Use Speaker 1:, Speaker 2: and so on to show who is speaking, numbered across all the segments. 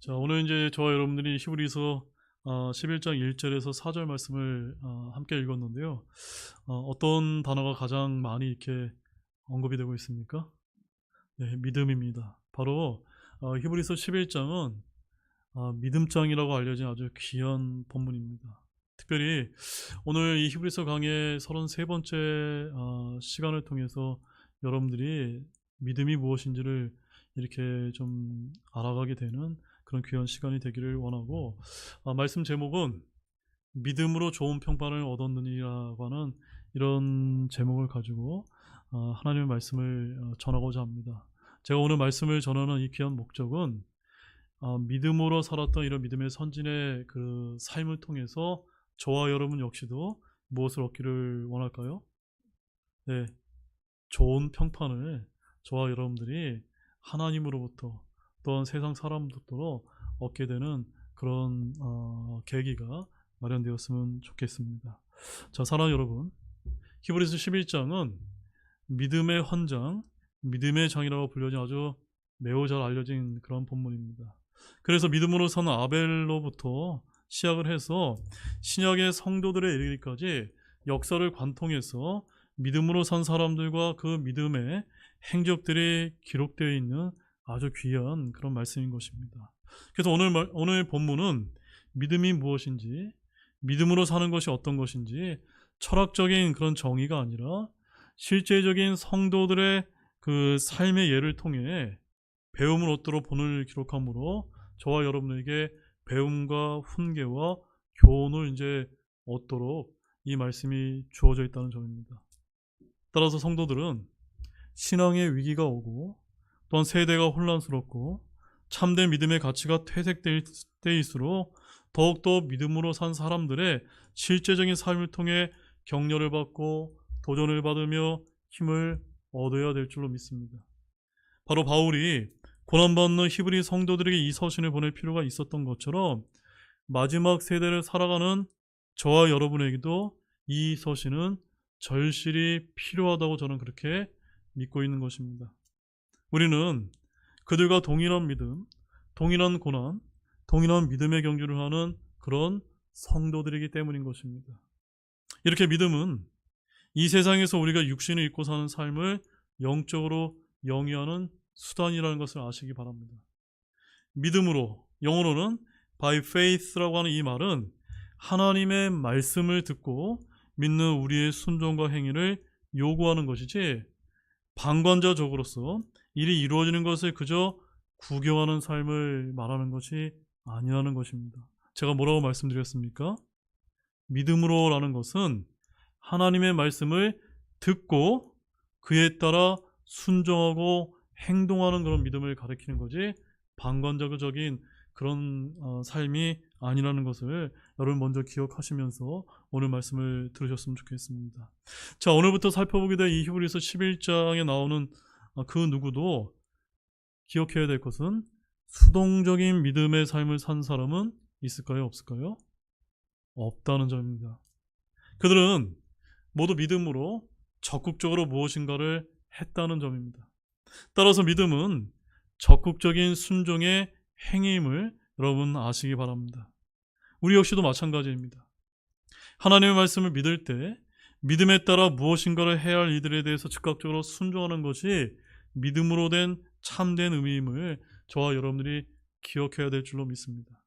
Speaker 1: 자, 오늘 이제 저와 여러분들이 히브리서 11장 1절에서 4절 말씀을 함께 읽었는데요. 어떤 단어가 가장 많이 이렇게 언급이 되고 있습니까? 네, 믿음입니다. 바로 히브리서 11장은 믿음장이라고 알려진 아주 귀한 본문입니다. 특별히 오늘 이 히브리서 강의 33번째 시간을 통해서 여러분들이 믿음이 무엇인지를 이렇게 좀 알아가게 되는 그런 귀한 시간이 되기를 원하고, 말씀 제목은 믿음으로 좋은 평판을 얻었느니라고 하는 이런 제목을 가지고 하나님의 말씀을 전하고자 합니다. 제가 오늘 말씀을 전하는 이 귀한 목적은 믿음으로 살았던 이런 믿음의 선진의 그 삶을 통해서 저와 여러분 역시도 무엇을 얻기를 원할까요? 네, 좋은 평판을 저와 여러분들이 하나님으로부터 또한 세상 사람들로 얻게 되는 그런 계기가 마련되었으면 좋겠습니다. 자, 사랑하는 여러분, 히브리서 11장은 믿음의 헌장, 믿음의 장이라고 불려진 아주 매우 잘 알려진 그런 본문입니다. 그래서 믿음으로 선 아벨로부터 시작을 해서 신약의 성도들에 이르기까지 역사를 관통해서 믿음으로 산 사람들과 그 믿음의 행적들이 기록되어 있는 아주 귀한 그런 말씀인 것입니다. 그래서 오늘 본문은 믿음이 무엇인지, 믿음으로 사는 것이 어떤 것인지 철학적인 그런 정의가 아니라 실제적인 성도들의 그 삶의 예를 통해 배움을 얻도록 본을 기록함으로 저와 여러분에게 배움과 훈계와 교훈을 이제 얻도록 이 말씀이 주어져 있다는 점입니다. 따라서 성도들은 신앙의 위기가 오고 또한 세대가 혼란스럽고 참된 믿음의 가치가 퇴색될 때일수록 더욱더 믿음으로 산 사람들의 실제적인 삶을 통해 격려를 받고 도전을 받으며 힘을 얻어야 될 줄로 믿습니다. 바로 바울이 고난받는 히브리 성도들에게 이 서신을 보낼 필요가 있었던 것처럼 마지막 세대를 살아가는 저와 여러분에게도 이 서신은 절실히 필요하다고 저는 그렇게 믿고 있는 것입니다. 우리는 그들과 동일한 믿음, 동일한 고난, 동일한 믿음의 경주를 하는 그런 성도들이기 때문인 것입니다. 이렇게 믿음은 이 세상에서 우리가 육신을 입고 사는 삶을 영적으로 영위하는 수단이라는 것을 아시기 바랍니다. 믿음으로, 영어로는 by faith라고 하는 이 말은 하나님의 말씀을 듣고 믿는 우리의 순종과 행위를 요구하는 것이지 방관자적으로서 일이 이루어지는 것을 그저 구경하는 삶을 말하는 것이 아니라는 것입니다. 제가 뭐라고 말씀드렸습니까? 믿음으로라는 것은 하나님의 말씀을 듣고 그에 따라 순종하고 행동하는 그런 믿음을 가리키는 거지 방관자적인 그런 삶이 아니라는 것을 여러분 먼저 기억하시면서 오늘 말씀을 들으셨으면 좋겠습니다. 자, 오늘부터 살펴보게 될 이 히브리서 11장에 나오는 그 누구도 기억해야 될 것은 수동적인 믿음의 삶을 산 사람은 있을까요? 없을까요? 없다는 점입니다. 그들은 모두 믿음으로 적극적으로 무엇인가를 했다는 점입니다. 따라서 믿음은 적극적인 순종의 행위임을 여러분 아시기 바랍니다. 우리 역시도 마찬가지입니다. 하나님의 말씀을 믿을 때 믿음에 따라 무엇인가를 해야 할 이들에 대해서 즉각적으로 순종하는 것이 믿음으로 된 참된 의미임을 저와 여러분들이 기억해야 될 줄로 믿습니다.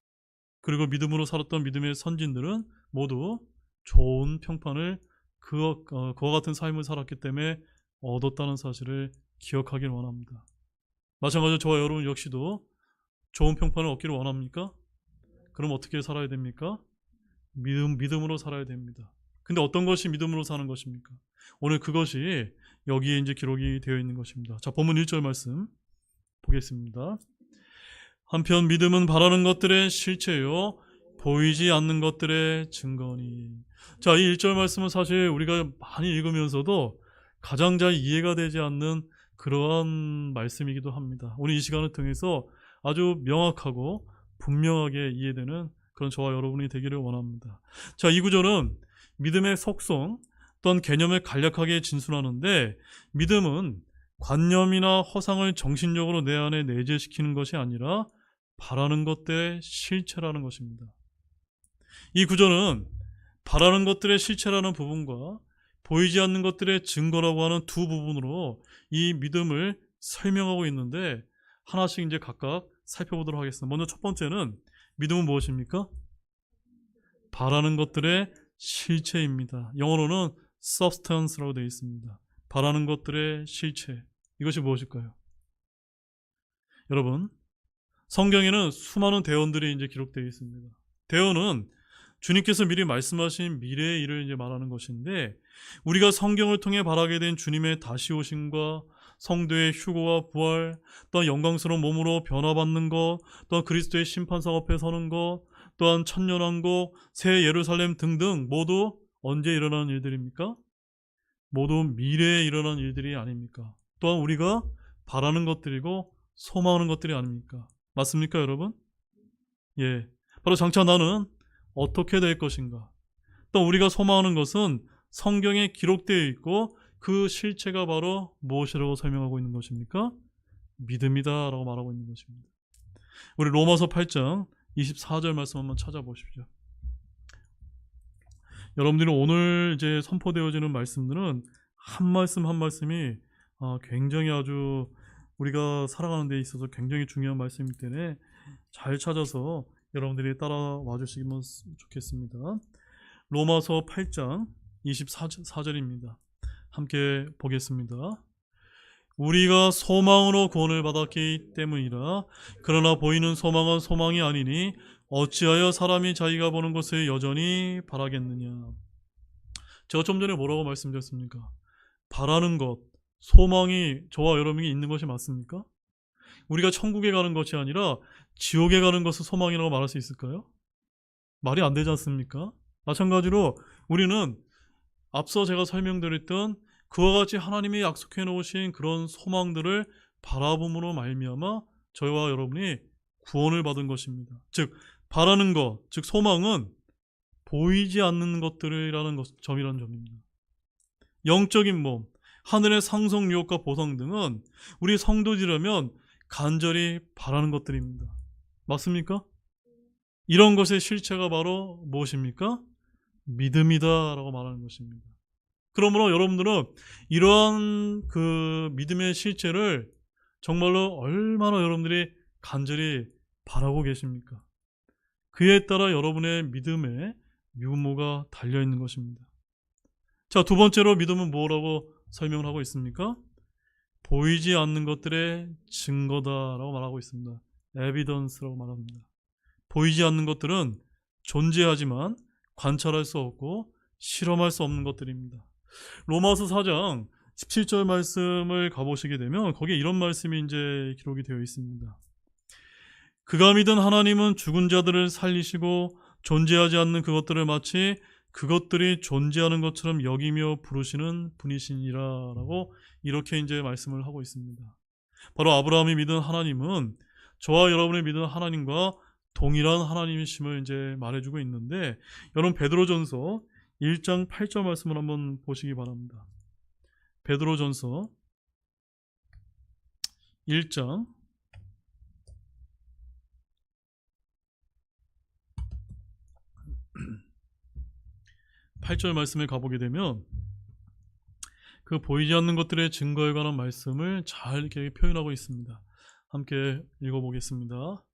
Speaker 1: 그리고 믿음으로 살았던 믿음의 선진들은 모두 좋은 평판을 그와 같은 삶을 살았기 때문에 얻었다는 사실을 기억하길 원합니다. 마찬가지로 저와 여러분 역시도 좋은 평판을 얻기를 원합니까? 그럼 어떻게 살아야 됩니까? 믿음으로 살아야 됩니다. 근데 어떤 것이 믿음으로 사는 것입니까? 오늘 그것이 여기에 이제 기록이 되어 있는 것입니다. 자, 본문 1절 말씀 보겠습니다. 한편 믿음은 바라는 것들의 실체요 보이지 않는 것들의 증거니. 자, 이 1절 말씀은 사실 우리가 많이 읽으면서도 가장 잘 이해가 되지 않는 그러한 말씀이기도 합니다. 오늘 이 시간을 통해서 아주 명확하고 분명하게 이해되는 그런 저와 여러분이 되기를 원합니다. 자, 이 구절은 믿음의 속성 또한 개념을 간략하게 진술하는데, 믿음은 관념이나 허상을 정신적으로 내 안에 내재시키는 것이 아니라 바라는 것들의 실체라는 것입니다. 이 구절은 바라는 것들의 실체라는 부분과 보이지 않는 것들의 증거라고 하는 두 부분으로 이 믿음을 설명하고 있는데, 하나씩 이제 각각 살펴보도록 하겠습니다. 먼저 첫 번째는 믿음은 무엇입니까? 바라는 것들의 실체입니다. 영어로는 substance라고 되어 있습니다. 바라는 것들의 실체. 이것이 무엇일까요? 여러분, 성경에는 수많은 대언들이 이제 기록되어 있습니다. 대언은 주님께서 미리 말씀하신 미래의 일을 이제 말하는 것인데, 우리가 성경을 통해 바라게 된 주님의 다시 오심과 성도의 휴거와 부활, 또한 영광스러운 몸으로 변화받는 것, 또한 그리스도의 심판상 앞에 서는 것, 또한 천년왕국, 새 예루살렘 등등 모두 언제 일어나는 일들입니까? 모두 미래에 일어난 일들이 아닙니까? 또한 우리가 바라는 것들이고 소망하는 것들이 아닙니까? 맞습니까, 여러분? 예. 바로 장차 나는 어떻게 될 것인가? 또 우리가 소망하는 것은 성경에 기록되어 있고 그 실체가 바로 무엇이라고 설명하고 있는 것입니까? 믿음이다라고 말하고 있는 것입니다. 우리 로마서 8장 24절 말씀 한번 찾아보십시오. 여러분들이 오늘 이제 선포되어지는 말씀들은 한 말씀 한 말씀이 굉장히 아주 우리가 살아가는 데 있어서 굉장히 중요한 말씀이기 때문에 잘 찾아서 여러분들이 따라와 주시면 좋겠습니다. 로마서 8장 24절입니다. 함께 보겠습니다. 우리가 소망으로 구원을 받았기 때문이라. 그러나 보이는 소망은 소망이 아니니 어찌하여 사람이 자기가 보는 것을 여전히 바라겠느냐. 제가 좀 전에 뭐라고 말씀드렸습니까? 바라는 것, 소망이 저와 여러분에게 있는 것이 맞습니까? 우리가 천국에 가는 것이 아니라 지옥에 가는 것을 소망이라고 말할 수 있을까요? 말이 안 되지 않습니까? 마찬가지로 우리는 앞서 제가 설명드렸던 그와 같이 하나님이 약속해 놓으신 그런 소망들을 바라봄으로 말미암아 저희와 여러분이 구원을 받은 것입니다. 즉 바라는 것, 즉 소망은 보이지 않는 것들이라는 점이라는 점입니다. 영적인 몸, 하늘의 상속 유업과 보상 등은 우리 성도들이라면 간절히 바라는 것들입니다. 맞습니까? 이런 것의 실체가 바로 무엇입니까? 믿음이다라고 말하는 것입니다. 그러므로 여러분들은 이러한 그 믿음의 실체를 정말로 얼마나 여러분들이 간절히 바라고 계십니까? 그에 따라 여러분의 믿음의 유무가 달려있는 것입니다. 자, 두 번째로 믿음은 뭐라고 설명을 하고 있습니까? 보이지 않는 것들의 증거다라고 말하고 있습니다. 에비던스라고 말합니다. 보이지 않는 것들은 존재하지만 관찰할 수 없고 실험할 수 없는 것들입니다. 로마서 4장 17절 말씀을 가보시게 되면 거기에 이런 말씀이 이제 기록이 되어 있습니다. 그가 믿은 하나님은 죽은 자들을 살리시고 존재하지 않는 그것들을 마치 그것들이 존재하는 것처럼 여기며 부르시는 분이시니라 라고 이렇게 이제 말씀을 하고 있습니다. 바로 아브라함이 믿은 하나님은 저와 여러분이 믿은 하나님과 동일한 하나님이심을 이제 말해주고 있는데, 여러분 베드로전서 1장 8절 말씀을 한번 보시기 바랍니다. 베드로전서 1장 8절 말씀에 가보게 되면 그 보이지 않는 것들의 증거에 관한 말씀을 잘 이렇게 표현하고 있습니다. 함께 읽어보겠습니다.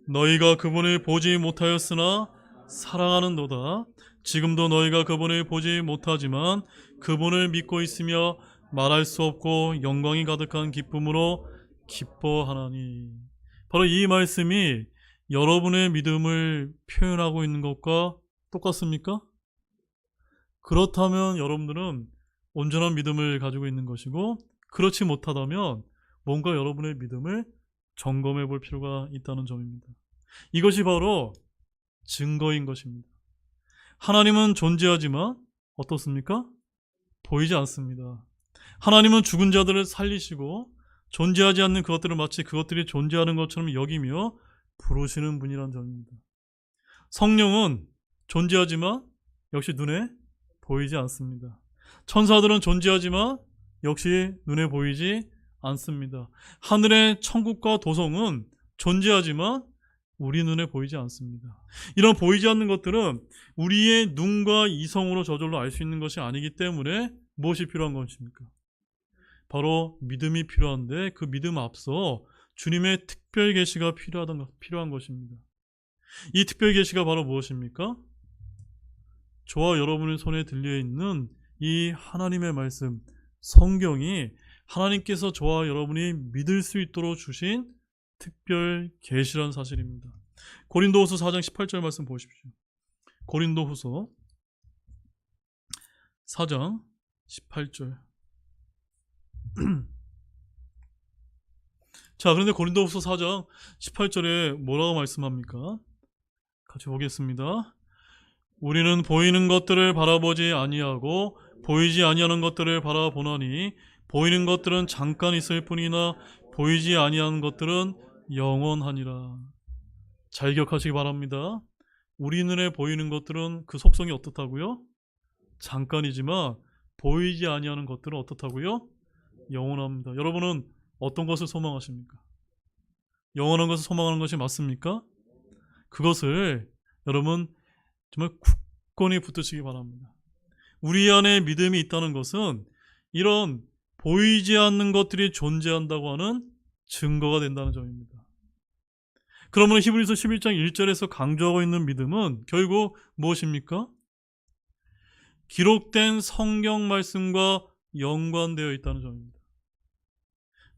Speaker 1: 너희가 그분을 보지 못하였으나 사랑하는도다. 지금도 너희가 그분을 보지 못하지만 그분을 믿고 있으며 말할 수 없고 영광이 가득한 기쁨으로 기뻐하나니. 바로 이 말씀이 여러분의 믿음을 표현하고 있는 것과 똑같습니까? 그렇다면 여러분들은 온전한 믿음을 가지고 있는 것이고, 그렇지 못하다면 뭔가 여러분의 믿음을 점검해 볼 필요가 있다는 점입니다. 이것이 바로 증거인 것입니다. 하나님은 존재하지만 어떻습니까? 보이지 않습니다. 하나님은 죽은 자들을 살리시고 존재하지 않는 그것들을 마치 그것들이 존재하는 것처럼 여기며 부르시는 분이라는 점입니다. 성령은 존재하지만 역시 눈에 보이지 않습니다. 천사들은 존재하지만 역시 눈에 보이지 않습니다. 하늘의 천국과 도성은 존재하지만 우리 눈에 보이지 않습니다. 이런 보이지 않는 것들은 우리의 눈과 이성으로 저절로 알 수 있는 것이 아니기 때문에 무엇이 필요한 것입니까? 바로 믿음이 필요한데 그 믿음 앞서 주님의 특별 계시가 필요한 것입니다. 이 특별 계시가 바로 무엇입니까? 저와 여러분의 손에 들려 있는 이 하나님의 말씀, 성경이 하나님께서 저와 여러분이 믿을 수 있도록 주신 특별 계시라는 사실입니다. 고린도후서 4장 18절 말씀 보십시오. 고린도후서 4장 18절. 자, 그런데 고린도후서 4장 18절에 뭐라고 말씀합니까? 같이 보겠습니다. 우리는 보이는 것들을 바라보지 아니하고 보이지 아니하는 것들을 바라보나니 보이는 것들은 잠깐 있을 뿐이나 보이지 아니하는 것들은 영원하니라. 잘 기억하시기 바랍니다. 우리 눈에 보이는 것들은 그 속성이 어떻다고요? 잠깐이지만 보이지 아니하는 것들은 어떻다고요? 영원합니다. 여러분은 어떤 것을 소망하십니까? 영원한 것을 소망하는 것이 맞습니까? 그것을 여러분 정말 굳건히 붙드시기 바랍니다. 우리 안에 믿음이 있다는 것은 이런 보이지 않는 것들이 존재한다고 하는 증거가 된다는 점입니다. 그러면 히브리서 11장 1절에서 강조하고 있는 믿음은 결국 무엇입니까? 기록된 성경 말씀과 연관되어 있다는 점입니다.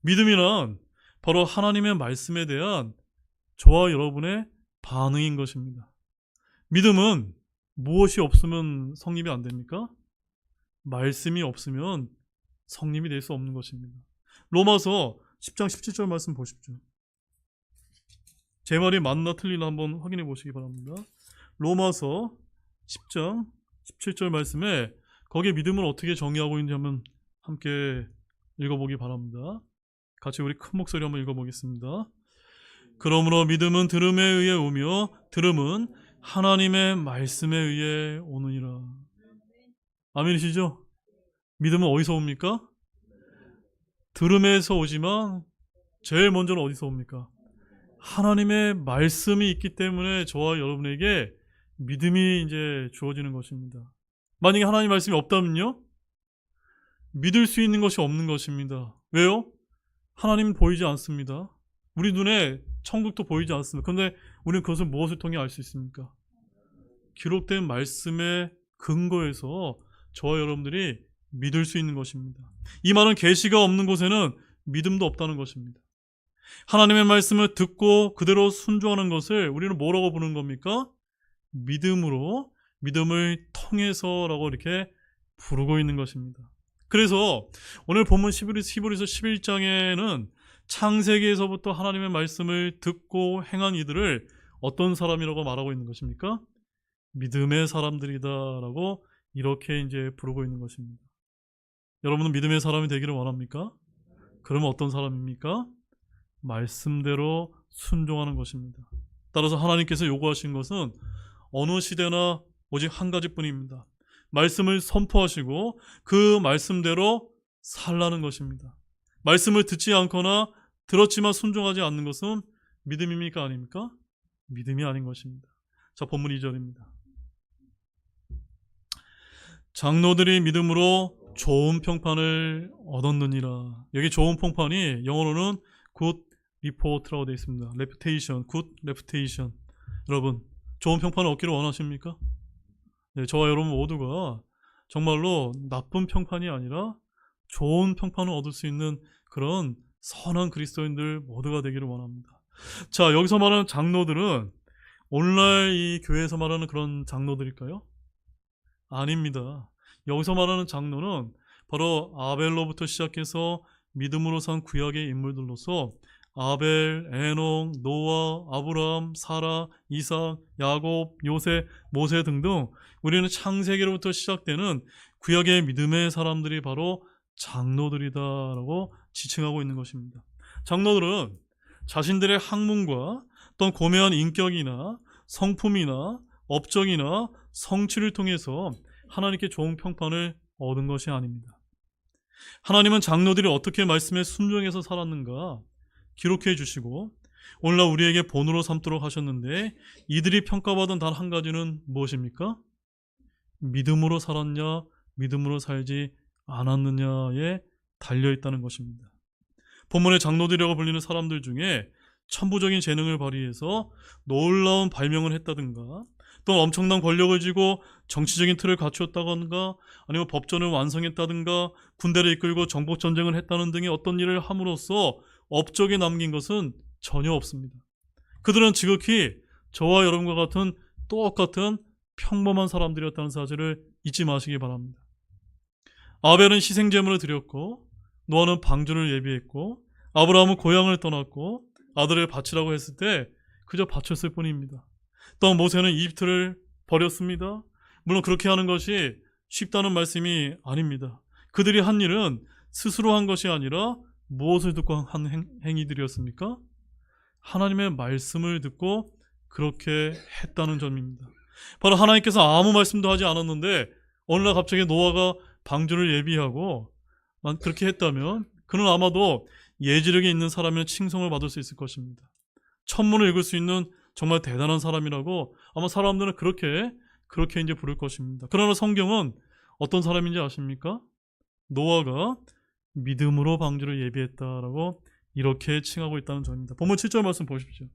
Speaker 1: 믿음이란 바로 하나님의 말씀에 대한 저와 여러분의 반응인 것입니다. 믿음은 무엇이 없으면 성립이 안 됩니까? 말씀이 없으면 성립이 될 수 없는 것입니다. 로마서 10장 17절 말씀 보십시오. 제 말이 맞나 틀리나 한번 확인해 보시기 바랍니다. 로마서 10장 17절 말씀에 거기에 믿음을 어떻게 정의하고 있는지 한번 함께 읽어보기 바랍니다. 같이 우리 큰 목소리 한번 읽어보겠습니다. 그러므로 믿음은 들음에 의해 오며 들음은 하나님의 말씀에 의해 오느니라. 아멘이시죠? 믿음은 어디서 옵니까? 들음에서 오지만 제일 먼저는 어디서 옵니까? 하나님의 말씀이 있기 때문에 저와 여러분에게 믿음이 이제 주어지는 것입니다. 만약에 하나님의 말씀이 없다면요? 믿을 수 있는 것이 없는 것입니다. 왜요? 하나님은 보이지 않습니다. 우리 눈에 천국도 보이지 않습니다. 그런데 우리는 그것을 무엇을 통해 알 수 있습니까? 기록된 말씀의 근거에서 저와 여러분들이 믿을 수 있는 것입니다. 이 말은 계시가 없는 곳에는 믿음도 없다는 것입니다. 하나님의 말씀을 듣고 그대로 순종하는 것을 우리는 뭐라고 부르는 겁니까? 믿음으로, 믿음을 통해서라고 이렇게 부르고 있는 것입니다. 그래서 오늘 본문 히브리서 11장에는 창세기에서부터 하나님의 말씀을 듣고 행한 이들을 어떤 사람이라고 말하고 있는 것입니까? 믿음의 사람들이다라고 이렇게 이제 부르고 있는 것입니다. 여러분은 믿음의 사람이 되기를 원합니까? 그러면 어떤 사람입니까? 말씀대로 순종하는 것입니다. 따라서 하나님께서 요구하신 것은 어느 시대나 오직 한 가지뿐입니다. 말씀을 선포하시고 그 말씀대로 살라는 것입니다. 말씀을 듣지 않거나 들었지만 순종하지 않는 것은 믿음입니까? 아닙니까? 믿음이 아닌 것입니다. 자, 본문 2절입니다. 장로들이 믿음으로 좋은 평판을 얻었느니라. 여기 좋은 평판이 영어로는 good report라고 되어 있습니다. reputation, good reputation. 여러분, 좋은 평판을 얻기를 원하십니까? 네, 저와 여러분 모두가 정말로 나쁜 평판이 아니라 좋은 평판을 얻을 수 있는 그런 선한 그리스도인들 모두가 되기를 원합니다. 자, 여기서 말하는 장로들은 오늘날 이 교회에서 말하는 그런 장로들일까요? 아닙니다. 여기서 말하는 장로는 바로 아벨로부터 시작해서 믿음으로 산 구약의 인물들로서 아벨, 에녹, 노아, 아브라함, 사라, 이삭, 야곱, 요셉, 모세 등등 우리는 창세기로부터 시작되는 구약의 믿음의 사람들이 바로 장로들이다라고 지칭하고 있는 것입니다. 장로들은 자신들의 학문과 또는 고매한 인격이나 성품이나 업적이나 성취를 통해서 하나님께 좋은 평판을 얻은 것이 아닙니다. 하나님은 장로들이 어떻게 말씀에 순종해서 살았는가 기록해 주시고 오늘날 우리에게 본으로 삼도록 하셨는데 이들이 평가받은 단 한 가지는 무엇입니까? 믿음으로 살았냐, 믿음으로 살지 않았느냐에 달려있다는 것입니다. 본문의 장로들이라고 불리는 사람들 중에 천부적인 재능을 발휘해서 놀라운 발명을 했다든가, 또 엄청난 권력을 쥐고 정치적인 틀을 갖추었다든가, 아니면 법전을 완성했다든가, 군대를 이끌고 정복전쟁을 했다는 등의 어떤 일을 함으로써 업적에 남긴 것은 전혀 없습니다. 그들은 지극히 저와 여러분과 같은 똑같은 평범한 사람들이었다는 사실을 잊지 마시기 바랍니다. 아벨은 희생제물을 드렸고, 노아는 방주를 예비했고, 아브라함은 고향을 떠났고 아들을 바치라고 했을 때 그저 바쳤을 뿐입니다. 또 모세는 이집트를 버렸습니다. 물론 그렇게 하는 것이 쉽다는 말씀이 아닙니다. 그들이 한 일은 스스로 한 것이 아니라 무엇을 듣고 한 행위들이었습니까? 하나님의 말씀을 듣고 그렇게 했다는 점입니다. 바로 하나님께서 아무 말씀도 하지 않았는데 어느 날 갑자기 노아가 방주를 예비하고 그렇게 했다면 그는 아마도 예지력이 있는 사람이면 칭송을 받을 수 있을 것입니다. 천문을 읽을 수 있는 정말 대단한 사람이라고 아마 사람들은 그렇게 이제 부를 것입니다. 그러나 성경은 어떤 사람인지 아십니까? 노아가 믿음으로 방주를 예비했다라고 이렇게 칭하고 있다는 점입니다. 본문 7절 말씀 보십시오.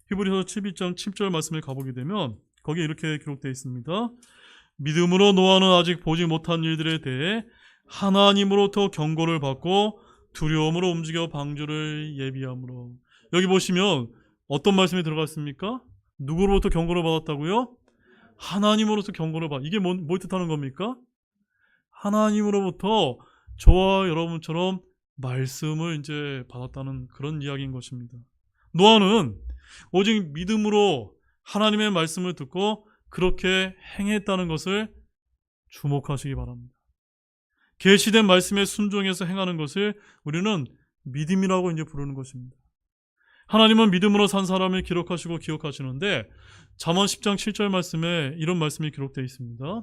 Speaker 1: 히브리서 12장 7절 말씀을 가보게 되면 거기에 이렇게 기록되어 있습니다. 믿음으로 노아는 아직 보지 못한 일들에 대해 하나님으로부터 경고를 받고 두려움으로 움직여 방주를 예비함으로. 여기 보시면 어떤 말씀이 들어갔습니까? 누구로부터 경고를 받았다고요? 하나님으로부터 경고를 받. 이게 뭘 뜻하는 겁니까? 하나님으로부터 저와 여러분처럼 말씀을 이제 받았다는 그런 이야기인 것입니다. 노아는 오직 믿음으로 하나님의 말씀을 듣고 그렇게 행했다는 것을 주목하시기 바랍니다. 계시된 말씀에 순종해서 행하는 것을 우리는 믿음이라고 이제 부르는 것입니다. 하나님은 믿음으로 산 사람을 기록하시고 기억하시는데 잠언 10장 7절 말씀에 이런 말씀이 기록되어 있습니다.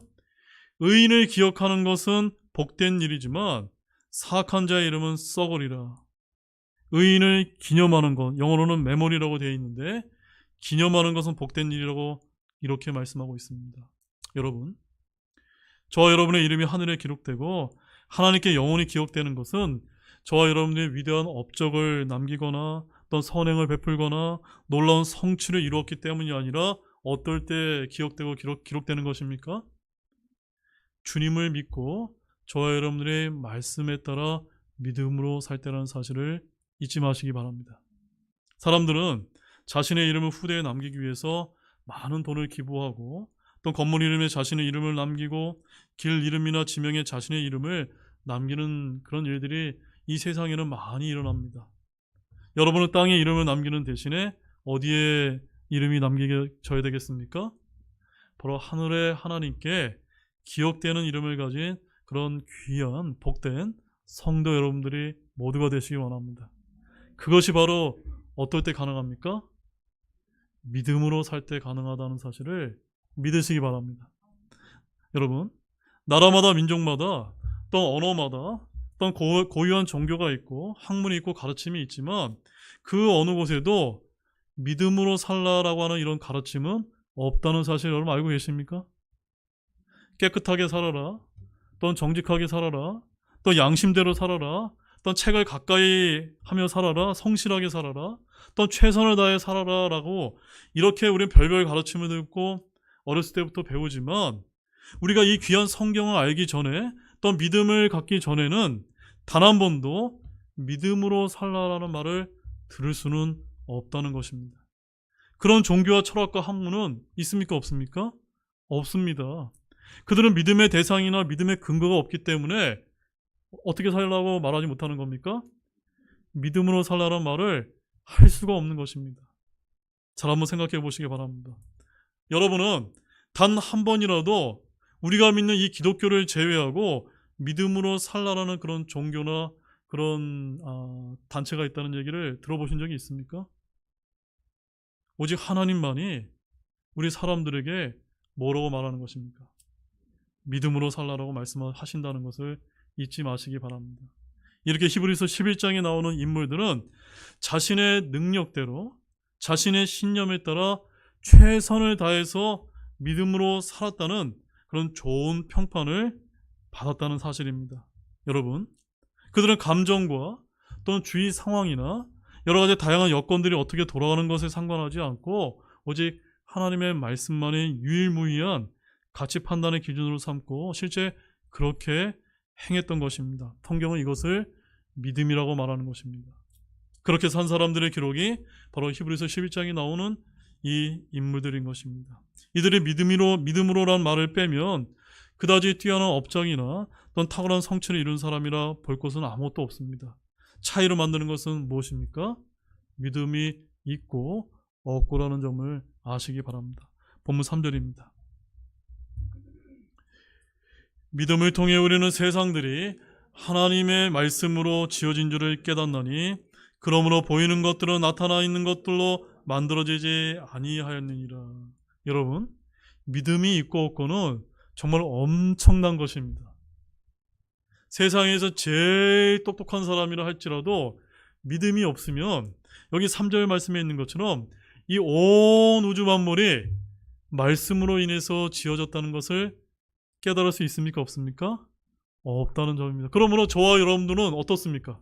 Speaker 1: 의인을 기억하는 것은 복된 일이지만 사악한 자의 이름은 썩으리라. 의인을 기념하는 것, 영어로는 메모리라고 되어 있는데 기념하는 것은 복된 일이라고 이렇게 말씀하고 있습니다. 여러분, 저와 여러분의 이름이 하늘에 기록되고 하나님께 영원히 기억되는 것은 저와 여러분의 위대한 업적을 남기거나 어떤 선행을 베풀거나 놀라운 성취를 이루었기 때문이 아니라 어떨 때 기억되고 기록되는 것입니까? 주님을 믿고 저와 여러분들의 말씀에 따라 믿음으로 살 때라는 사실을 잊지 마시기 바랍니다. 사람들은 자신의 이름을 후대에 남기기 위해서 많은 돈을 기부하고 또 건물 이름에 자신의 이름을 남기고 길 이름이나 지명에 자신의 이름을 남기는 그런 일들이 이 세상에는 많이 일어납니다. 여러분은 땅에 이름을 남기는 대신에 어디에 이름이 남겨져야 되겠습니까? 바로 하늘의 하나님께 기억되는 이름을 가진 그런 귀한 복된 성도 여러분들이 모두가 되시기 원합니다. 그것이 바로 어떨 때 가능합니까? 믿음으로 살 때 가능하다는 사실을 믿으시기 바랍니다. 여러분, 나라마다 민족마다 또 언어마다 또 고유한 종교가 있고 학문이 있고 가르침이 있지만 그 어느 곳에도 믿음으로 살라라고 하는 이런 가르침은 없다는 사실 여러분 알고 계십니까? 깨끗하게 살아라, 또 정직하게 살아라, 또 양심대로 살아라, 또 책을 가까이 하며 살아라, 성실하게 살아라, 또 최선을 다해 살아라 라고 이렇게 우리는 별별 가르침을 듣고 어렸을 때부터 배우지만 우리가 이 귀한 성경을 알기 전에 또 믿음을 갖기 전에는 단 한 번도 믿음으로 살라라는 말을 들을 수는 없다는 것입니다. 그런 종교와 철학과 학문은 있습니까? 없습니까? 없습니다. 그들은 믿음의 대상이나 믿음의 근거가 없기 때문에 어떻게 살라고 말하지 못하는 겁니까? 믿음으로 살라는 말을 할 수가 없는 것입니다. 잘 한번 생각해 보시기 바랍니다. 여러분은 단 한 번이라도 우리가 믿는 이 기독교를 제외하고 믿음으로 살라라는 그런 종교나 그런 단체가 있다는 얘기를 들어보신 적이 있습니까? 오직 하나님만이 우리 사람들에게 뭐라고 말하는 것입니까? 믿음으로 살라라고 말씀하신다는 것을 잊지 마시기 바랍니다. 이렇게 히브리서 11장에 나오는 인물들은 자신의 능력대로 자신의 신념에 따라 최선을 다해서 믿음으로 살았다는 그런 좋은 평판을 받았다는 사실입니다. 여러분, 그들은 감정과 또는 주위 상황이나 여러 가지 다양한 여건들이 어떻게 돌아가는 것에 상관하지 않고 오직 하나님의 말씀만이 유일무이한 가치 판단의 기준으로 삼고 실제 그렇게 행했던 것입니다. 성경은 이것을 믿음이라고 말하는 것입니다. 그렇게 산 사람들의 기록이 바로 히브리서 11장에 나오는 이 인물들인 것입니다. 이들의 믿음으로란 말을 빼면 그다지 뛰어난 업장이나 또는 탁월한 성취를 이룬 사람이라 볼 것은 아무것도 없습니다. 차이로 만드는 것은 무엇입니까? 믿음이 있고 없고라는 점을 아시기 바랍니다. 본문 3절입니다. 믿음을 통해 우리는 세상들이 하나님의 말씀으로 지어진 줄을 깨닫나니 그러므로 보이는 것들은 나타나 있는 것들로 만들어지지 아니하였느니라. 여러분, 믿음이 있고 없고는 정말 엄청난 것입니다. 세상에서 제일 똑똑한 사람이라 할지라도 믿음이 없으면 여기 3절 말씀에 있는 것처럼 이 온 우주 만물이 말씀으로 인해서 지어졌다는 것을 깨달을 수 있습니까? 없습니까? 없다는 점입니다. 그러므로 저와 여러분들은 어떻습니까?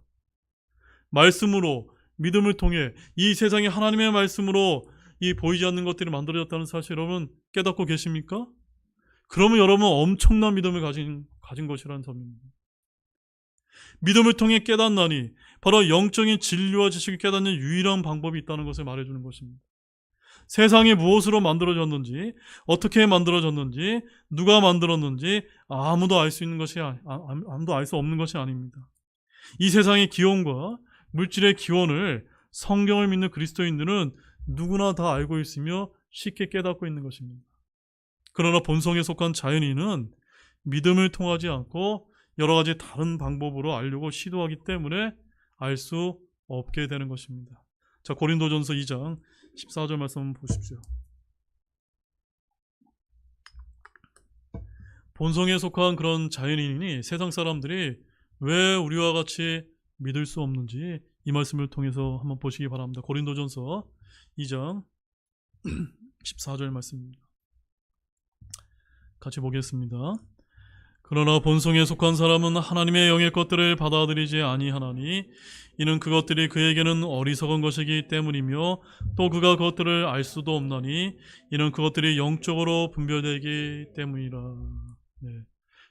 Speaker 1: 말씀으로 믿음을 통해 이 세상에 하나님의 말씀으로 이 보이지 않는 것들이 만들어졌다는 사실 여러분 깨닫고 계십니까? 그러면 여러분은 엄청난 믿음을 가진 것이라는 점입니다. 믿음을 통해 깨닫나니 바로 영적인 진리와 지식을 깨닫는 유일한 방법이 있다는 것을 말해주는 것입니다. 세상이 무엇으로 만들어졌는지, 어떻게 만들어졌는지, 누가 만들었는지 아무도 알 수 없는 것이 아닙니다. 이 세상의 기원과 물질의 기원을 성경을 믿는 그리스도인들은 누구나 다 알고 있으며 쉽게 깨닫고 있는 것입니다. 그러나 본성에 속한 자연인은 믿음을 통하지 않고 여러 가지 다른 방법으로 알려고 시도하기 때문에 알 수 없게 되는 것입니다. 자, 고린도전서 2장 14절 말씀 한번 보십시오. 본성에 속한 그런 자연인이니 세상 사람들이 왜 우리와 같이 믿을 수 없는지 이 말씀을 통해서 한번 보시기 바랍니다. 고린도전서 2장 14절 말씀입니다. 같이 보겠습니다. 그러나 본성에 속한 사람은 하나님의 영의 것들을 받아들이지 아니하나니 이는 그것들이 그에게는 어리석은 것이기 때문이며 또 그가 그것들을 알 수도 없나니 이는 그것들이 영적으로 분별되기 때문이라. 네.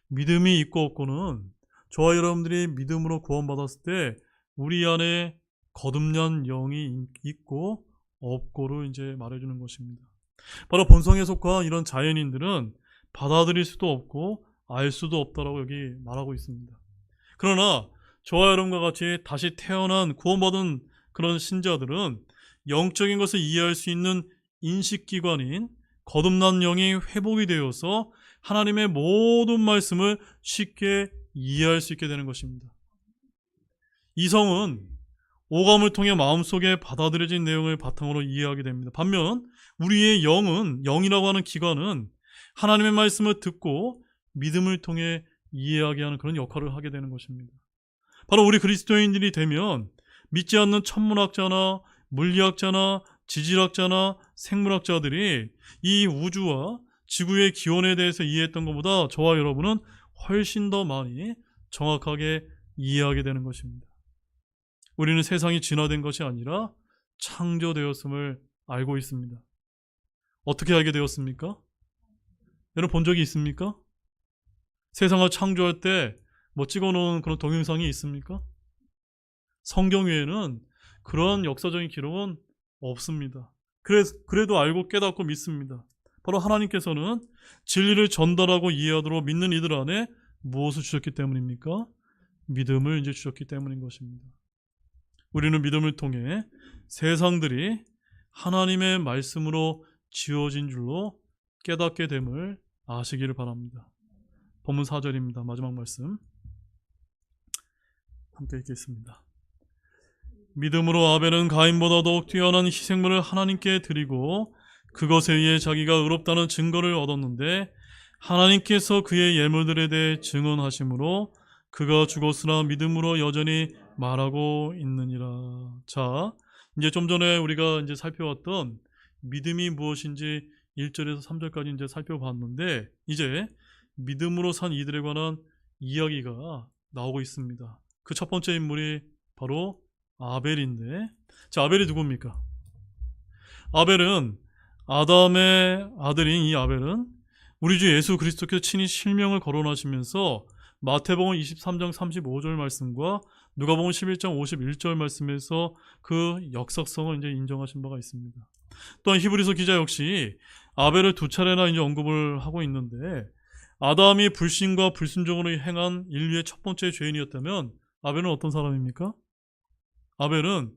Speaker 1: 믿음이 있고 없고는 저와 여러분들이 믿음으로 구원받았을 때 우리 안에 거듭난 영이 있고 없고로 이제 말해주는 것입니다. 바로 본성에 속한 이런 자연인들은 받아들일 수도 없고 알 수도 없다라고 여기 말하고 있습니다. 그러나 저와 여러분과 같이 다시 태어난 구원받은 그런 신자들은 영적인 것을 이해할 수 있는 인식기관인 거듭난 영이 회복이 되어서 하나님의 모든 말씀을 쉽게 이해할 수 있게 되는 것입니다. 이성은 오감을 통해 마음속에 받아들여진 내용을 바탕으로 이해하게 됩니다. 반면 우리의 영이라고 하는 기관은 하나님의 말씀을 듣고 믿음을 통해 이해하게 하는 그런 역할을 하게 되는 것입니다. 바로 우리 그리스도인들이 되면 믿지 않는 천문학자나 물리학자나 지질학자나 생물학자들이 이 우주와 지구의 기원에 대해서 이해했던 것보다 저와 여러분은 훨씬 더 많이 정확하게 이해하게 되는 것입니다. 우리는 세상이 진화된 것이 아니라 창조되었음을 알고 있습니다. 어떻게 알게 되었습니까? 여러분 본 적이 있습니까? 세상을 창조할 때 뭐 찍어놓은 그런 동영상이 있습니까? 성경 외에는 그런 역사적인 기록은 없습니다. 그래도 알고 깨닫고 믿습니다. 바로 하나님께서는 진리를 전달하고 이해하도록 믿는 이들 안에 무엇을 주셨기 때문입니까? 믿음을 이제 주셨기 때문인 것입니다. 우리는 믿음을 통해 세상들이 하나님의 말씀으로 지어진 줄로 깨닫게 됨을 아시기를 바랍니다. 본문 4절입니다. 마지막 말씀 함께 읽겠습니다. 믿음으로 아벨은 가인보다 더욱 뛰어난 희생물을 하나님께 드리고 그것에 의해 자기가 의롭다는 증거를 얻었는데 하나님께서 그의 예물들에 대해 증언하심으로 그가 죽었으나 믿음으로 여전히 말하고 있느니라. 자, 이제 좀 전에 우리가 이제 살펴왔던 믿음이 무엇인지 1절에서 3절까지 이제 살펴봤는데, 이제 믿음으로 산 이들에 관한 이야기가 나오고 있습니다. 그 첫 번째 인물이 바로 아벨인데, 자, 아벨이 누굽니까? 아벨은 아담의 아들인 이 아벨은 우리 주 예수 그리스도께서 친히 실명을 거론하시면서 마태복음 23장 35절 말씀과 누가복음 11장 51절 말씀에서 그 역사성을 이제 인정하신 바가 있습니다. 또한 히브리서 기자 역시 아벨을 두 차례나 이제 언급을 하고 있는데, 아담이 불신과 불순종으로 행한 인류의 첫 번째 죄인이었다면 아벨은 어떤 사람입니까? 아벨은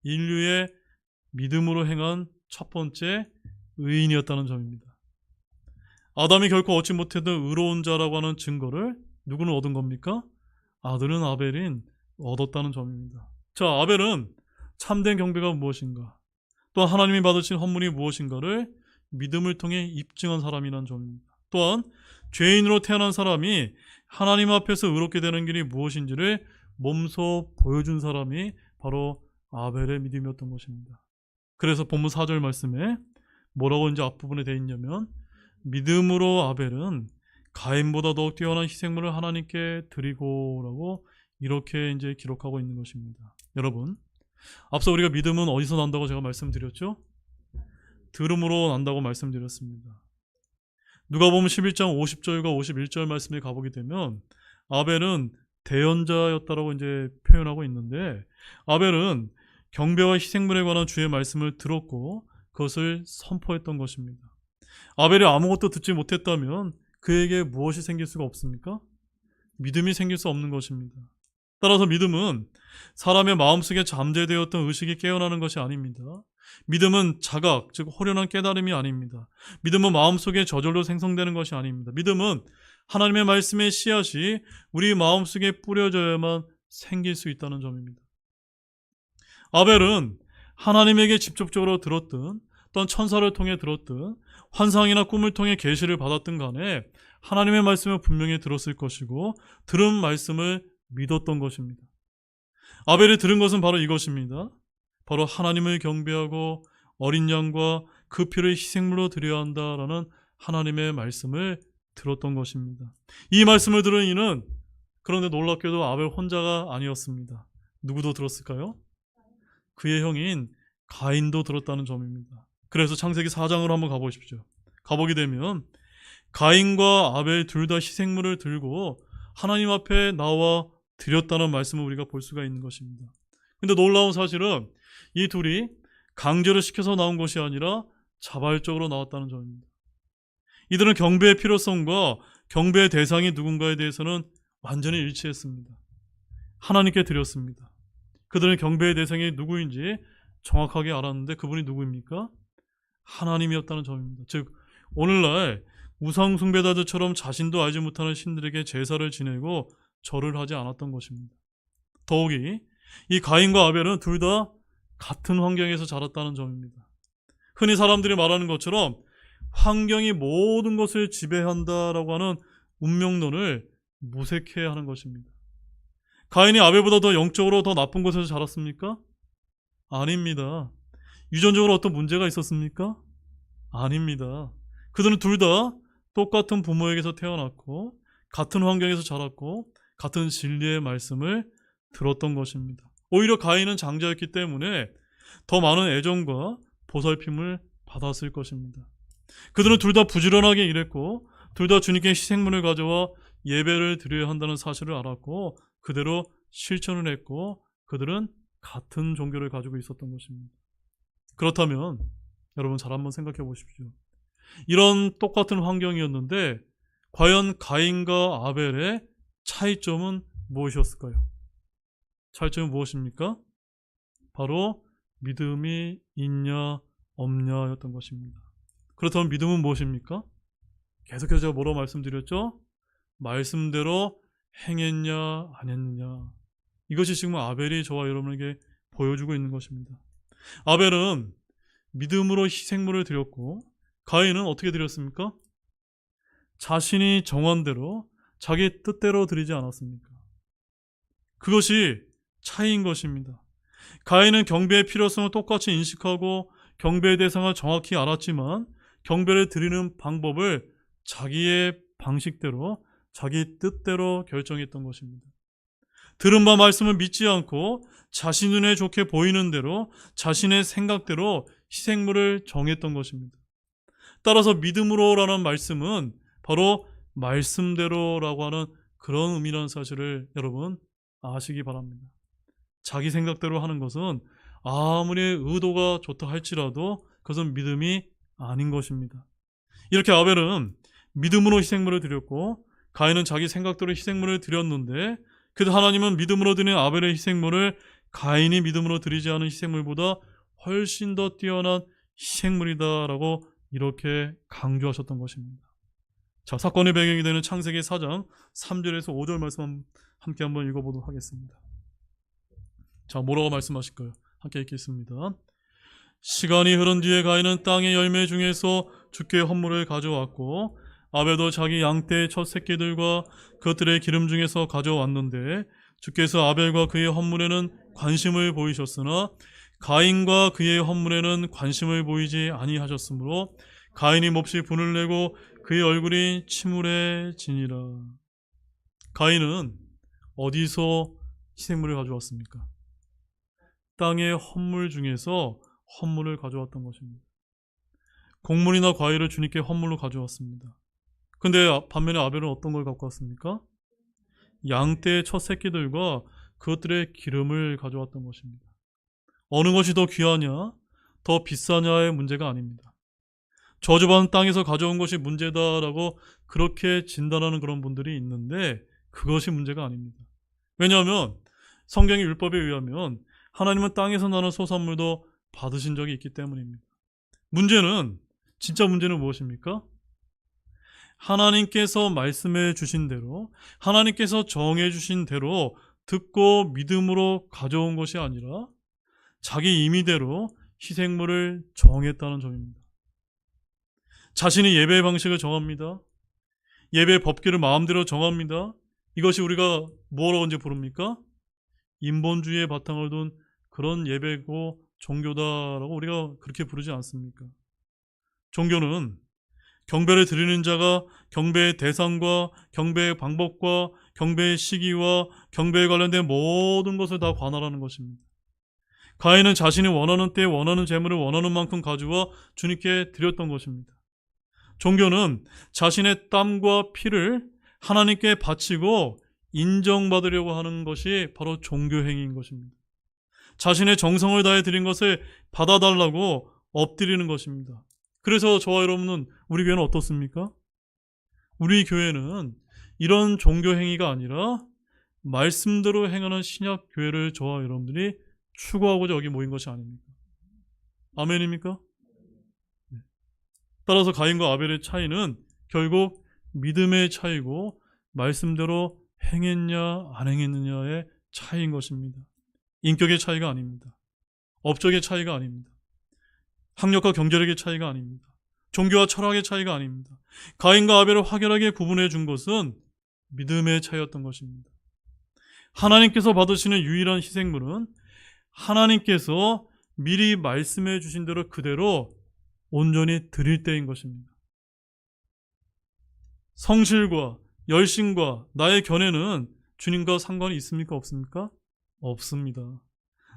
Speaker 1: 인류의 믿음으로 행한 첫 번째 의인이었다는 점입니다. 아담이 결코 얻지 못했던 의로운 자라고 하는 증거를 누구는 얻은 겁니까? 아들은 아벨인 얻었다는 점입니다. 자, 아벨은 참된 경배가 무엇인가, 또한 하나님이 받으신 헌물이 무엇인가를 믿음을 통해 입증한 사람이라는 점입니다. 또한 죄인으로 태어난 사람이 하나님 앞에서 의롭게 되는 길이 무엇인지를 몸소 보여준 사람이 바로 아벨의 믿음이었던 것입니다. 그래서 본문 4절 말씀에 뭐라고 이제 앞부분에 되어 있냐면, 믿음으로 아벨은 가인보다 더욱 뛰어난 희생물을 하나님께 드리고라고 이렇게 이제 기록하고 있는 것입니다. 여러분, 앞서 우리가 믿음은 어디서 난다고 제가 말씀드렸죠? 들음으로 난다고 말씀드렸습니다. 누가복음 11장 50절과 51절 말씀에 가보게 되면 아벨은 대언자였다라고 이제 표현하고 있는데, 아벨은 경배와 희생물에 관한 주의 말씀을 들었고 그것을 선포했던 것입니다. 아벨이 아무것도 듣지 못했다면 그에게 무엇이 생길 수가 없습니까? 믿음이 생길 수 없는 것입니다. 따라서 믿음은 사람의 마음속에 잠재되었던 의식이 깨어나는 것이 아닙니다. 믿음은 자각, 즉 호련한 깨달음이 아닙니다. 믿음은 마음속에 저절로 생성되는 것이 아닙니다. 믿음은 하나님의 말씀의 씨앗이 우리 마음속에 뿌려져야만 생길 수 있다는 점입니다. 아벨은 하나님에게 직접적으로 들었든 또는 천사를 통해 들었든 환상이나 꿈을 통해 계시를 받았든 간에 하나님의 말씀을 분명히 들었을 것이고 들은 말씀을 믿었던 것입니다. 아벨이 들은 것은 바로 이것입니다. 바로 하나님을 경배하고 어린 양과 그 피를 희생물로 드려야 한다라는 하나님의 말씀을 들었던 것입니다. 이 말씀을 들은 이는 그런데 놀랍게도 아벨 혼자가 아니었습니다. 누구도 들었을까요? 그의 형인 가인도 들었다는 점입니다. 그래서 창세기 4장으로 한번 가보십시오. 가보게 되면 가인과 아벨 둘 다 희생물을 들고 하나님 앞에 나와 드렸다는 말씀을 우리가 볼 수가 있는 것입니다. 근데 놀라운 사실은 이 둘이 강제로 시켜서 나온 것이 아니라 자발적으로 나왔다는 점입니다. 이들은 경배의 필요성과 경배의 대상이 누군가에 대해서는 완전히 일치했습니다. 하나님께 드렸습니다. 그들은 경배의 대상이 누구인지 정확하게 알았는데 그분이 누구입니까? 하나님이었다는 점입니다. 즉 오늘날 우상숭배자들처럼 자신도 알지 못하는 신들에게 제사를 지내고 절을 하지 않았던 것입니다. 더욱이 이 가인과 아벨은 둘 다 같은 환경에서 자랐다는 점입니다. 흔히 사람들이 말하는 것처럼 환경이 모든 것을 지배한다라고 하는 운명론을 무색해야 하는 것입니다. 가인이 아벨보다 더 영적으로 더 나쁜 곳에서 자랐습니까? 아닙니다. 유전적으로 어떤 문제가 있었습니까? 아닙니다. 그들은 둘 다 똑같은 부모에게서 태어났고 같은 환경에서 자랐고 같은 진리의 말씀을 들었던 것입니다. 오히려 가인은 장자였기 때문에 더 많은 애정과 보살핌을 받았을 것입니다. 그들은 둘 다 부지런하게 일했고 둘 다 주님께 희생물을 가져와 예배를 드려야 한다는 사실을 알았고 그대로 실천을 했고 그들은 같은 종교를 가지고 있었던 것입니다. 그렇다면 여러분 잘 한번 생각해 보십시오. 이런 똑같은 환경이었는데 과연 가인과 아벨의 차이점은 무엇이었을까요? 차이점은 무엇입니까? 바로 믿음이 있냐 없냐였던 것입니다. 그렇다면 믿음은 무엇입니까? 계속해서 제가 뭐라고 말씀드렸죠? 말씀대로 행했냐 안 했느냐. 이것이 지금 아벨이 저와 여러분에게 보여주고 있는 것입니다. 아벨은 믿음으로 희생물을 드렸고 가인은 어떻게 드렸습니까? 자신이 정한 대로 자기 뜻대로 드리지 않았습니까? 그것이 차이인 것입니다. 가인은 경배의 필요성을 똑같이 인식하고 경배의 대상을 정확히 알았지만 경배를 드리는 방법을 자기의 방식대로, 자기 뜻대로 결정했던 것입니다. 들은 바 말씀을 믿지 않고 자신 눈에 좋게 보이는 대로 자신의 생각대로 희생물을 정했던 것입니다. 따라서 믿음으로라는 말씀은 바로 말씀대로라고 하는 그런 의미라는 사실을 여러분 아시기 바랍니다. 자기 생각대로 하는 것은 아무리 의도가 좋다 할지라도 그것은 믿음이 아닌 것입니다. 이렇게 아벨은 믿음으로 희생물을 드렸고 가인은 자기 생각대로 희생물을 드렸는데, 그래도 하나님은 믿음으로 드린 아벨의 희생물을 가인이 믿음으로 드리지 않은 희생물보다 훨씬 더 뛰어난 희생물이다라고 이렇게 강조하셨던 것입니다. 자, 사건의 배경이 되는 창세기 4장 3절에서 5절 말씀 함께 한번 읽어보도록 하겠습니다. 자, 뭐라고 말씀하실까요? 함께 읽겠습니다. 시간이 흐른 뒤에 가인은 땅의 열매 중에서 주께 헌물을 가져왔고 아벨도 자기 양떼의 첫 새끼들과 그것들의 기름 중에서 가져왔는데 주께서 아벨과 그의 헌물에는 관심을 보이셨으나 가인과 그의 헌물에는 관심을 보이지 아니하셨으므로 가인이 몹시 분을 내고 그의 얼굴이 침울해지니라. 가인은 어디서 희생물을 가져왔습니까? 땅의 헌물 중에서 헌물을 가져왔던 것입니다. 곡물이나 과일을 주님께 헌물로 가져왔습니다. 근데 반면에 아벨은 어떤 걸 갖고 왔습니까? 양떼의 첫 새끼들과 그것들의 기름을 가져왔던 것입니다. 어느 것이 더 귀하냐, 더 비싸냐의 문제가 아닙니다. 저주받은 땅에서 가져온 것이 문제다라고 그렇게 진단하는 그런 분들이 있는데 그것이 문제가 아닙니다. 왜냐하면 성경의 율법에 의하면 하나님은 땅에서 나는 소산물도 받으신 적이 있기 때문입니다. 진짜 문제는 무엇입니까? 하나님께서 말씀해 주신 대로, 하나님께서 정해 주신 대로 듣고 믿음으로 가져온 것이 아니라 자기 임의대로 희생물을 정했다는 점입니다. 자신이 예배의 방식을 정합니다. 예배의 법규를 마음대로 정합니다. 이것이 우리가 뭐라고 이제 부릅니까? 인본주의의 바탕을 둔 그런 예배고 종교다라고 우리가 그렇게 부르지 않습니까? 종교는 경배를 드리는 자가 경배의 대상과 경배의 방법과 경배의 시기와 경배에 관련된 모든 것을 다 관할하는 것입니다. 가인은 자신이 원하는 때에 원하는 재물을 원하는 만큼 가져와 주님께 드렸던 것입니다. 종교는 자신의 땀과 피를 하나님께 바치고 인정받으려고 하는 것이 바로 종교 행위인 것입니다. 자신의 정성을 다해 드린 것을 받아달라고 엎드리는 것입니다. 그래서 저와 여러분은, 우리 교회는 어떻습니까? 우리 교회는 이런 종교 행위가 아니라 말씀대로 행하는 신약 교회를 저와 여러분들이 추구하고자 여기 모인 것이 아닙니까? 아멘입니까? 따라서 가인과 아벨의 차이는 결국 믿음의 차이고 말씀대로 행했냐 안 행했느냐의 차이인 것입니다. 인격의 차이가 아닙니다. 업적의 차이가 아닙니다. 학력과 경제력의 차이가 아닙니다. 종교와 철학의 차이가 아닙니다. 가인과 아벨을 확연하게 구분해 준 것은 믿음의 차이였던 것입니다. 하나님께서 받으시는 유일한 희생물은 하나님께서 미리 말씀해 주신 대로 그대로 온전히 드릴 때인 것입니다. 성실과 열심과 나의 견해는 주님과 상관이 있습니까? 없습니까? 없습니다.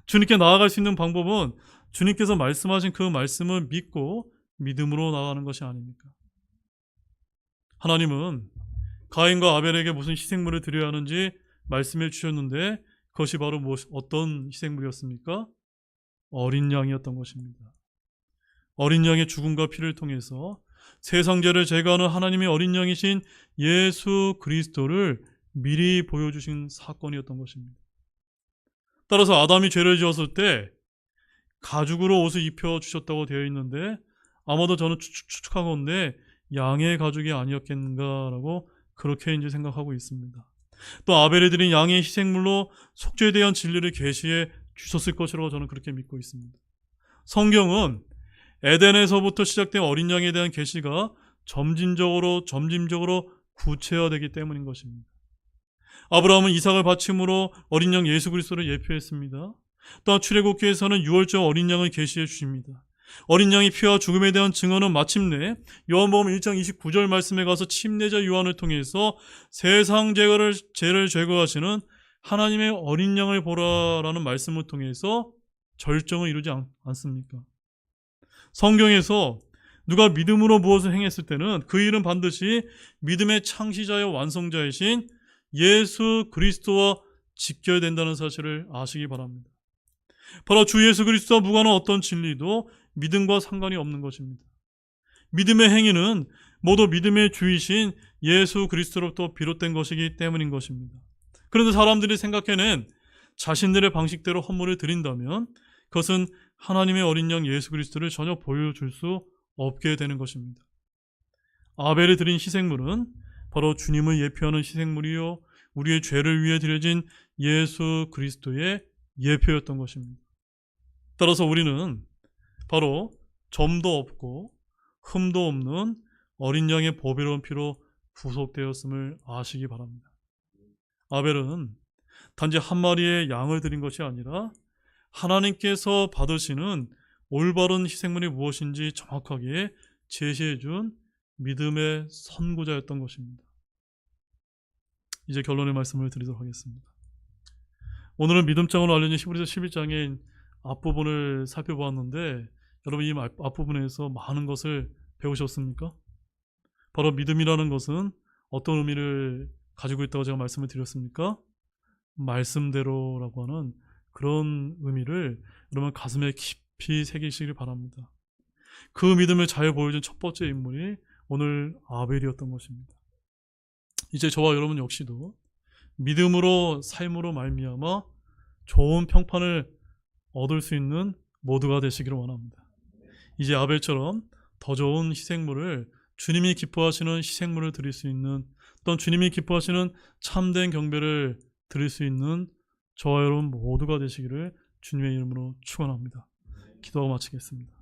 Speaker 1: 주님께 나아갈 수 있는 방법은 주님께서 말씀하신 그 말씀을 믿고 믿음으로 나아가는 것이 아닙니까? 하나님은 가인과 아벨에게 무슨 희생물을 드려야 하는지 말씀해 주셨는데 그것이 바로 어떤 희생물이었습니까? 어린 양이었던 것입니다. 어린 양의 죽음과 피를 통해서 세상 죄를 제거하는 하나님의 어린 양이신 예수 그리스도를 미리 보여주신 사건이었던 것입니다. 따라서 아담이 죄를 지었을 때 가죽으로 옷을 입혀주셨다고 되어 있는데 아마도 저는 추측하건대 양의 가죽이 아니었겠는가라고 그렇게 이제 생각하고 있습니다. 또 아벨이 드린 양의 희생물로 속죄에 대한 진리를 계시해 주셨을 것이라고 저는 그렇게 믿고 있습니다. 성경은 에덴에서부터 시작된 어린 양에 대한 계시가 점진적으로 구체화되기 때문인 것입니다. 아브라함은 이삭을 바침으로 어린 양 예수 그리스도를 예표했습니다. 또한 출애굽기에서는 유월절 어린 양을 계시해 주십니다. 어린 양의 피와 죽음에 대한 증언은 마침내 요한복음 1장 29절 말씀에 가서 침례자 요한을 통해서 세상 죄를 제거하시는 하나님의 어린 양을 보라라는 말씀을 통해서 절정을 이루지 않습니까? 성경에서 누가 믿음으로 무엇을 행했을 때는 그 일은 반드시 믿음의 창시자여 완성자이신 예수 그리스도와 직결된다는 사실을 아시기 바랍니다. 바로 주 예수 그리스도와 무관한 어떤 진리도 믿음과 상관이 없는 것입니다. 믿음의 행위는 모두 믿음의 주이신 예수 그리스도로부터 비롯된 것이기 때문인 것입니다. 그런데 사람들이 생각해낸 자신들의 방식대로 헌물을 드린다면 그것은 하나님의 어린 양 예수 그리스도를 전혀 보여줄 수 없게 되는 것입니다. 아벨이 드린 희생물은 바로 주님을 예표하는 희생물이요 우리의 죄를 위해 드려진 예수 그리스도의 예표였던 것입니다. 따라서 우리는 바로 점도 없고 흠도 없는 어린 양의 보배로운 피로 구속되었음을 아시기 바랍니다. 아벨은 단지 한 마리의 양을 드린 것이 아니라 하나님께서 받으시는 올바른 희생물이 무엇인지 정확하게 제시해 준 믿음의 선구자였던 것입니다. 이제 결론의 말씀을 드리도록 하겠습니다. 오늘은 믿음장으로 알려진 히브리서 11장의 앞부분을 살펴보았는데 여러분 이 앞부분에서 많은 것을 배우셨습니까? 바로 믿음이라는 것은 어떤 의미를 가지고 있다고 제가 말씀을 드렸습니까? 말씀대로라고 하는 그런 의미를 여러분 가슴에 깊이 새기시길 바랍니다. 그 믿음을 잘 보여준 첫 번째 인물이 오늘 아벨이었던 것입니다. 이제 저와 여러분 역시도 믿음으로 삶으로 말미암아 좋은 평판을 얻을 수 있는 모두가 되시기를 원합니다. 이제 아벨처럼 더 좋은 희생물을 주님이 기뻐하시는 희생물을 드릴 수 있는 또는 주님이 기뻐하시는 참된 경배를 드릴 수 있는 저와 여러분 모두가 되시기를 주님의 이름으로 축원합니다. 기도하고 마치겠습니다.